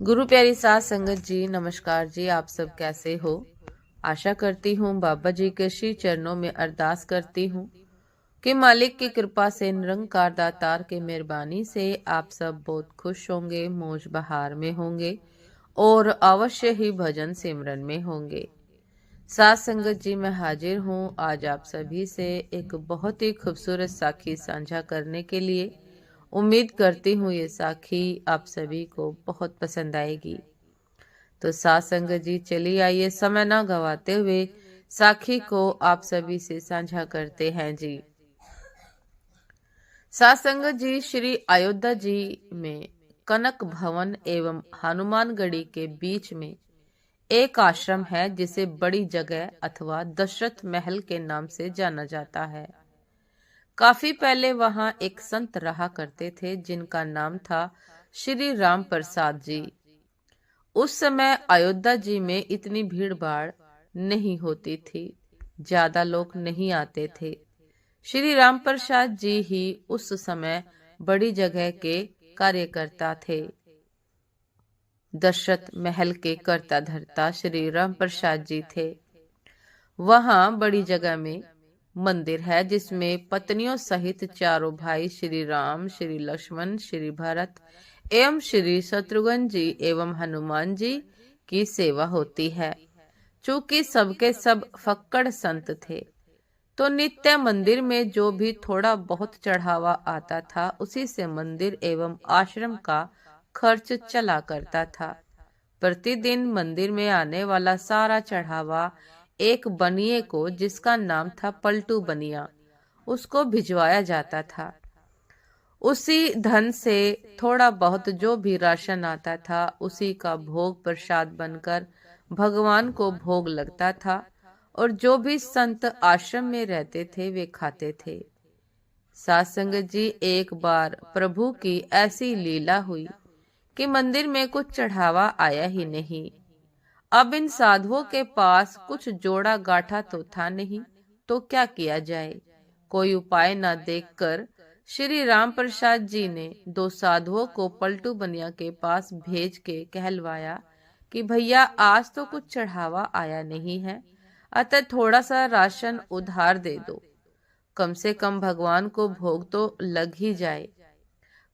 गुरु प्यारी साथ संगत जी, नमस्कार जी। आप सब कैसे हो? आशा करती हूँ बाबा जी के श्री चरणों में अरदास करती हूँ कि मालिक की कृपा से, निरंकार दातार के मेहरबानी से आप सब बहुत खुश होंगे, मौज बहार में होंगे और अवश्य ही भजन सिमरन में होंगे। साथ संगत जी, मैं हाजिर हूँ आज आप सभी से एक बहुत ही खूबसूरत साखी साझा करने के लिए। उम्मीद करती हूँ ये साखी आप सभी को बहुत पसंद आएगी। तो साथ संगत जी, चलिए आइए समय ना गवाते हुए साखी को आप सभी से साझा करते हैं जी। साथ संगत जी, श्री अयोध्या जी में कनक भवन एवं हनुमानगढ़ी के बीच में एक आश्रम है जिसे बड़ी जगह अथवा दशरथ महल के नाम से जाना जाता है। काफी पहले वहां एक संत रहा करते थे जिनका नाम था श्री राम प्रसाद जी। उस समय अयोध्या जी में इतनी भीड़ भाड़ नहीं होती थी, ज्यादा लोग नहीं आते थे। श्री राम प्रसाद जी ही उस समय बड़ी जगह के कार्यकर्ता थे। दशरथ महल के कर्ता धर्ता श्री राम प्रसाद जी थे। वहां बड़ी जगह में मंदिर है जिसमें पत्नियों सहित चारों भाई श्री राम, श्री लक्ष्मण, श्री भरत एवं श्री शत्रुघ्न जी एवं हनुमान जी की सेवा होती है। चूंकि सबके सब फक्कड़ संत थे तो नित्य मंदिर में जो भी थोड़ा बहुत चढ़ावा आता था उसी से मंदिर एवं आश्रम का खर्च चला करता था। प्रतिदिन मंदिर में आने वाला सारा चढ़ावा एक बनिए को, जिसका नाम था पलटू बनिया, उसको भिजवाया जाता था। उसी धन से थोड़ा बहुत जो भी राशन आता था उसी का भोग प्रसाद बनकर भगवान को भोग लगता था और जो भी संत आश्रम में रहते थे वे खाते थे। साथ संगत जी, एक बार प्रभु की ऐसी लीला हुई कि मंदिर में कुछ चढ़ावा आया ही नहीं। अब इन साधुओं के पास कुछ जोड़ा गाठा तो था नहीं, तो क्या किया जाए। कोई उपाय न देखकर श्री राम प्रसाद जी ने दो साधुओं को पलटू बनिया के पास भेज के कहलवाया कि भैया आज तो कुछ चढ़ावा आया नहीं है, अतः थोड़ा सा राशन उधार दे दो, कम से कम भगवान को भोग तो लग ही जाए।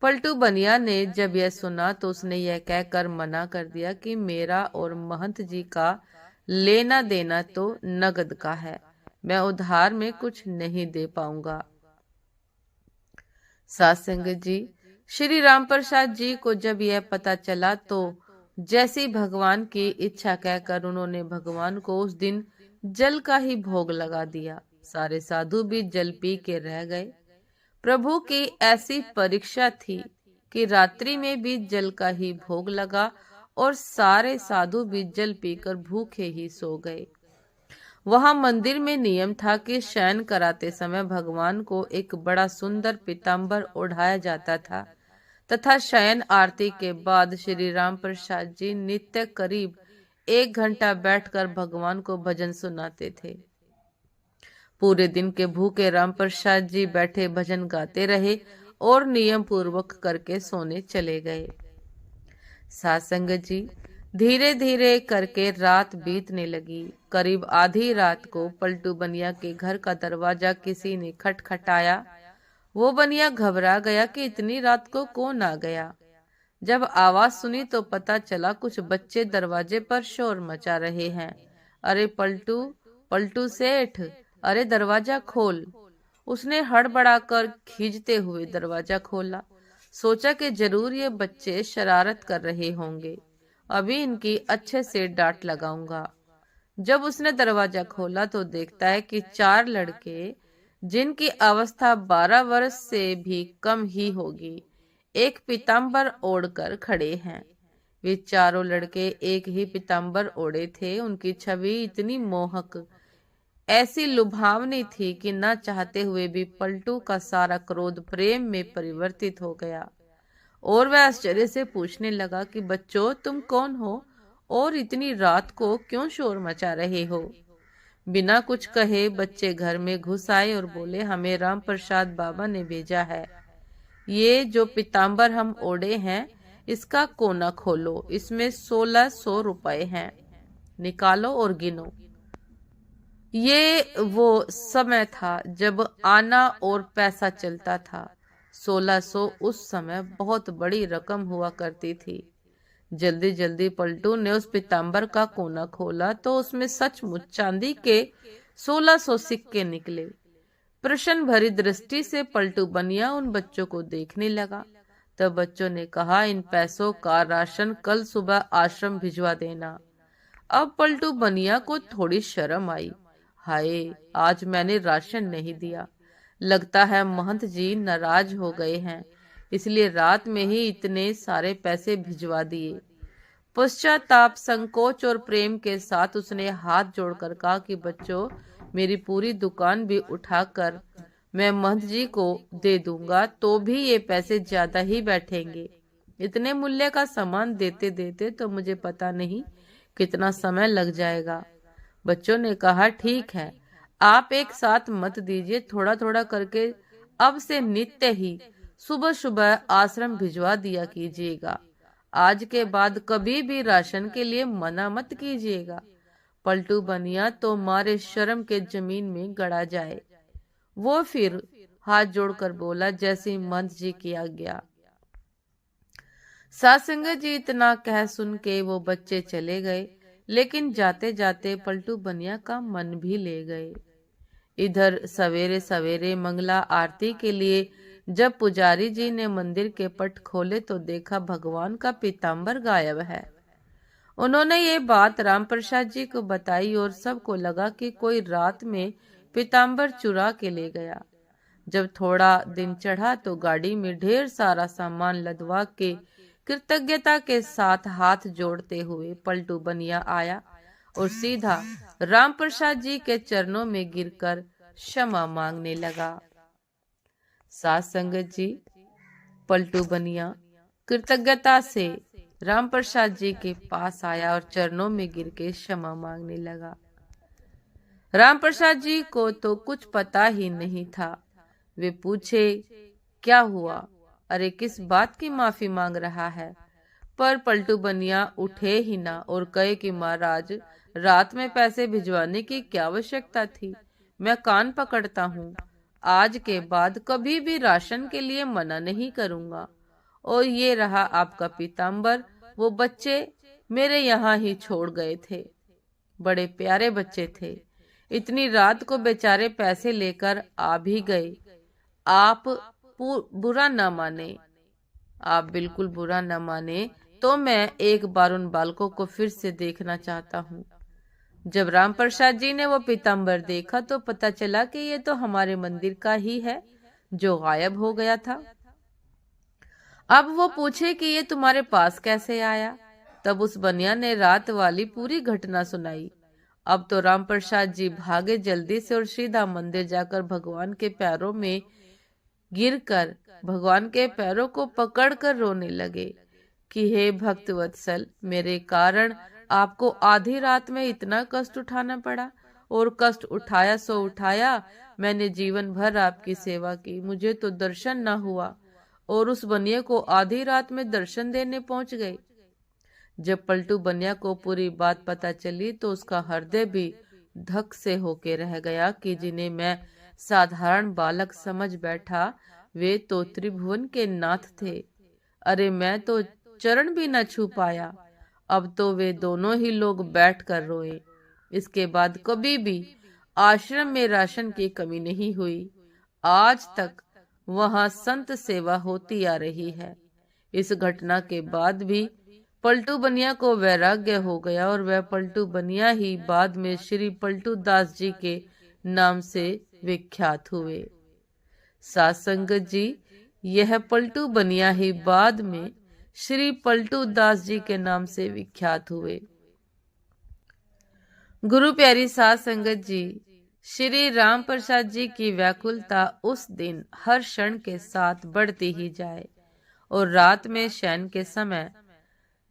पलटू बनिया ने जब यह सुना तो उसने यह कहकर मना कर दिया कि मेरा और महंत जी का लेना देना तो नगद का है, मैं उधार में कुछ नहीं दे पाऊंगा। साथ संगत जी, श्री राम प्रसाद जी को जब यह पता चला तो जैसी भगवान की इच्छा कहकर उन्होंने भगवान को उस दिन जल का ही भोग लगा दिया। सारे साधु भी जल पी के रह गए। प्रभु की ऐसी परीक्षा थी कि रात्रि में भी जल का ही भोग लगा और सारे साधु भी जल पीकर भूखे ही सो गए। वहां मंदिर में नियम था कि शयन कराते समय भगवान को एक बड़ा सुंदर पीताम्बर ओढ़ाया जाता था तथा शयन आरती के बाद श्री राम प्रसाद जी नित्य करीब 1 घंटा बैठकर भगवान को भजन सुनाते थे। पूरे दिन के भूखे राम प्रसाद जी बैठे भजन गाते रहे और नियम पूर्वक करके सोने चले गए। साथ संगत जी, धीरे धीरे करके रात बीतने लगी। करीब आधी रात को पलटू बनिया के घर का दरवाजा किसी ने खटखटाया। वो बनिया घबरा गया कि इतनी रात को कौन आ गया। जब आवाज सुनी तो पता चला कुछ बच्चे दरवाजे पर शोर मचा रहे हैं। अरे पलटू, पलटू सेठ, अरे दरवाजा खोल। उसने हड़बड़ाकर खींचते हुए दरवाजा खोला। सोचा कि जरूर ये बच्चे शरारत कर रहे होंगे, अभी इनकी अच्छे से डांट लगाऊंगा। जब उसने दरवाजा खोला तो देखता है कि 4 लड़के, जिनकी अवस्था 12 वर्ष से भी कम ही होगी, एक पीताम्बर ओढ़कर खड़े हैं। वे चारों लड़के एक ही पीताम्बर ओढ़े थे। उनकी छवि इतनी मोहक, ऐसी लुभावनी थी कि न चाहते हुए भी पलटू का सारा क्रोध प्रेम में परिवर्तित हो गया और वह आश्चर्य से पूछने लगा कि बच्चों, तुम कौन हो और इतनी रात को क्यों शोर मचा रहे हो। बिना कुछ कहे बच्चे घर में घुस आए और बोले, हमें राम प्रसाद बाबा ने भेजा है। ये जो पीताम्बर हम ओढ़े हैं इसका कोना खोलो, इसमें 1600 रुपए हैं, निकालो और गिनो। ये वो समय था जब आना और पैसा चलता था। 1600 उस समय बहुत बड़ी रकम हुआ करती थी। जल्दी जल्दी पलटू ने उस पीताम्बर का कोना खोला तो उसमें सचमुच चांदी के 1600 सिक्के निकले। प्रश्न भरी दृष्टि से पलटू बनिया उन बच्चों को देखने लगा। तब बच्चों ने कहा, इन पैसों का राशन कल सुबह आश्रम भिजवा देना। अब पलटू बनिया को थोड़ी शर्म आई। हाय, आज मैंने राशन नहीं दिया। लगता है महंत जी नाराज हो गए हैं, इसलिए रात में ही इतने सारे पैसे भिजवा दिए। पश्चाताप, संकोच और प्रेम के साथ उसने हाथ जोड़कर कहा कि बच्चों, मेरी पूरी दुकान भी उठाकर मैं महंत जी को दे दूंगा तो भी ये पैसे ज्यादा ही बैठेंगे। इतने मूल्य का सामान देते देते तो मुझे पता नहीं कितना समय लग जाएगा। बच्चों ने कहा, ठीक है, आप एक साथ मत दीजिए, थोड़ा थोड़ा करके अब से नित्य ही सुबह सुबह आश्रम भिजवा दिया कीजिएगा। आज के बाद कभी भी राशन के लिए मना मत कीजिएगा। पलटू बनिया तो मारे शर्म के जमीन में गड़ा जाए। वो फिर हाथ जोड़कर बोला, जैसे महंत जी की आज्ञा। सासंगत जी इतना कह सुन के वो बच्चे चले गए, लेकिन जाते जाते पलटू बनिया का मन भी ले गए। इधर सवेरे सवेरे मंगला आरती के लिए जब पुजारी जी ने मंदिर के पट खोले तो देखा भगवान का पीताम्बर गायब है। उन्होंने ये बात राम प्रसाद जी को बताई और सबको लगा कि कोई रात में पीताम्बर चुरा के ले गया। जब थोड़ा दिन चढ़ा तो गाड़ी में ढेर सारा सामान लदवा के कृतज्ञता के साथ हाथ जोड़ते हुए पलटू बनिया आया और सीधा राम प्रसाद जी के चरणों में गिरकर क्षमा मांगने लगा। साथ संगत जी, पलटू बनिया कृतज्ञता से राम प्रसाद जी के पास आया और चरणों में गिर के क्षमा मांगने लगा। राम प्रसाद जी को तो कुछ पता ही नहीं था। वे पूछे, क्या हुआ? अरे, किस बात की माफी मांग रहा है? पर पलटू बनिया उठे ही ना और कहे कि महाराज, रात में पैसे भिजवाने की क्या आवश्यकता थी? मैं कान पकड़ता हूँ, आज के बाद कभी भी राशन के लिए मना नहीं करूँगा। और ये रहा आपका पीताम्बर, वो बच्चे मेरे यहाँ ही छोड़ गए थे, बड़े प्यारे बच्चे थे। इतनी रात को बेचारे पैसे लेकर आ भी गए। आप बुरा न माने, आप बिल्कुल बुरा न माने तो मैं एक बार उन बालकों को फिर से देखना चाहता हूँ। जब राम प्रसाद जी ने वो पीताम्बर देखा तो पता चला कि ये तो हमारे मंदिर का ही है जो गायब हो गया था। अब वो पूछे कि ये तुम्हारे पास कैसे आया? तब उस बनिया ने रात वाली पूरी घटना सुनाई। अब तो राम प्रसाद जी भागे जल्दी से और सीधा मंदिर जाकर भगवान के पैरों में गिरकर भगवान के पैरों को पकड़कर रोने लगे कि हे भक्त वत्सल, मेरे कारण आपको आधी रात में इतना कष्ट उठाना पड़ा, और कष्ट उठाया सो उठाया, मैंने जीवन भर आपकी सेवा की, मुझे तो दर्शन न हुआ और उस बनिया को आधी रात में दर्शन देने पहुंच गए। जब पलटू बनिया को पूरी बात पता चली तो उसका हृदय भी धक से होके रह गया कि जिन्हें मैं साधारण बालक समझ बैठा, वे तो त्रिभुवन के नाथ थे। अरे, मैं तो चरण भी न छू पाया। अब तो वे दोनों ही लोग बैठकर रोए। इसके बाद कभी भी आश्रम में राशन की कमी नहीं हुई। आज तक वहां संत सेवा होती आ रही है। इस घटना के बाद भी पलटू बनिया को वैराग्य हो गया और वह पलटू बनिया ही बाद में श्री पलटू दास जी के नाम से विख्यात हुए। साथ संगत जी, यह पलटू बनिया ही बाद में श्री पलटू दास जी के नाम से विख्यात हुए। गुरु प्यारी साथ संगत जी, श्री राम प्रसाद जी की व्याकुलता उस दिन हर क्षण के साथ बढ़ती ही जाए और रात में शयन के समय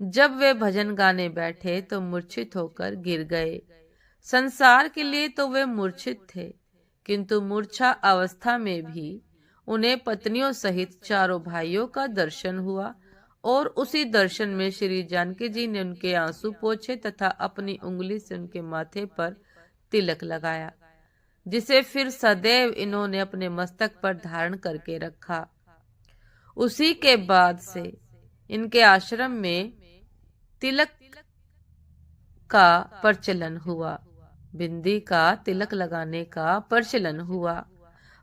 जब वे भजन गाने बैठे तो मूर्छित होकर गिर गए। संसार के लिए तो वे मूर्छित थे, किंतु मूर्छा अवस्था में भी उन्हें पत्नियों सहित चारों भाइयों का दर्शन हुआ और उसी दर्शन में श्री जानकी जी ने उनके आंसू पोंछे तथा अपनी उंगली से उनके माथे पर तिलक लगाया, जिसे फिर सदैव इन्होंने अपने मस्तक पर धारण करके रखा। उसी के बाद से इनके आश्रम में तिलक का प्रचलन हुआ, बिंदी का तिलक लगाने का प्रचलन हुआ।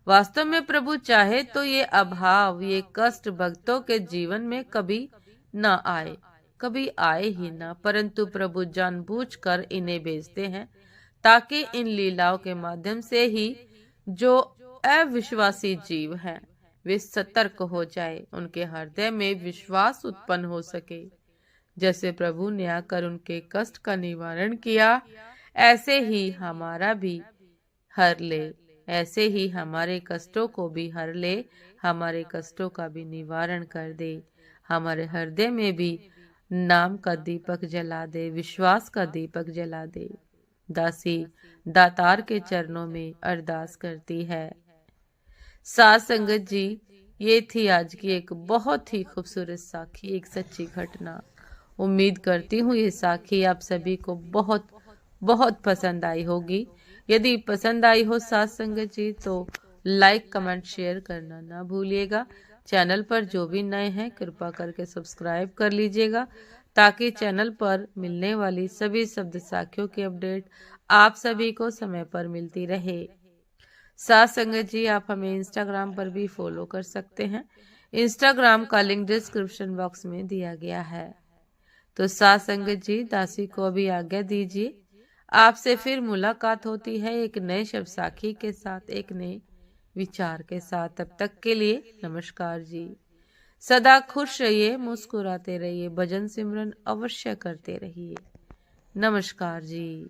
वास्तव में प्रभु चाहे तो ये अभाव, ये कष्ट भक्तों के जीवन में कभी न आए, कभी आए ही ना, परंतु प्रभु जानबूझकर इन्हें भेजते हैं ताकि इन लीलाओं के माध्यम से ही जो अविश्वासी जीव हैं वे सतर्क हो जाए, उनके हृदय में विश्वास उत्पन्न हो सके। जैसे प्रभु ने आकर उनके कष्ट का निवारण किया, ऐसे ही हमारा भी हर ले, ऐसे ही हमारे कष्टों को भी हर ले, हमारे कष्टों का भी निवारण कर दे, हमारे हृदय में भी नाम का दीपक जला दे, विश्वास का दीपक जला दे। दासी दातार के चरणों में अरदास करती है। साथ संगत जी, ये थी आज की एक बहुत ही खूबसूरत साखी, एक सच्ची घटना। उम्मीद करती हूँ ये साखी आप सभी को बहुत बहुत पसंद आई होगी। यदि पसंद आई हो साथ संगत जी तो लाइक कमेंट शेयर करना ना भूलिएगा। चैनल पर जो भी नए हैं कृपा करके सब्सक्राइब कर लीजिएगा, ताकि चैनल पर मिलने वाली सभी शब्द साखियों की अपडेट आप सभी को समय पर मिलती रहे। साथ संगत जी, आप हमें इंस्टाग्राम पर भी फॉलो कर सकते हैं। इंस्टाग्राम का लिंक डिस्क्रिप्शन बॉक्स में दिया गया है। तो साथ संगत जी, दासी को अभी आज्ञा दीजिए। आपसे फिर मुलाकात होती है एक नए शब्द साखी के साथ, एक नए विचार के साथ। तब तक के लिए नमस्कार जी। सदा खुश रहिए, मुस्कुराते रहिए, भजन सिमरन अवश्य करते रहिए। नमस्कार जी।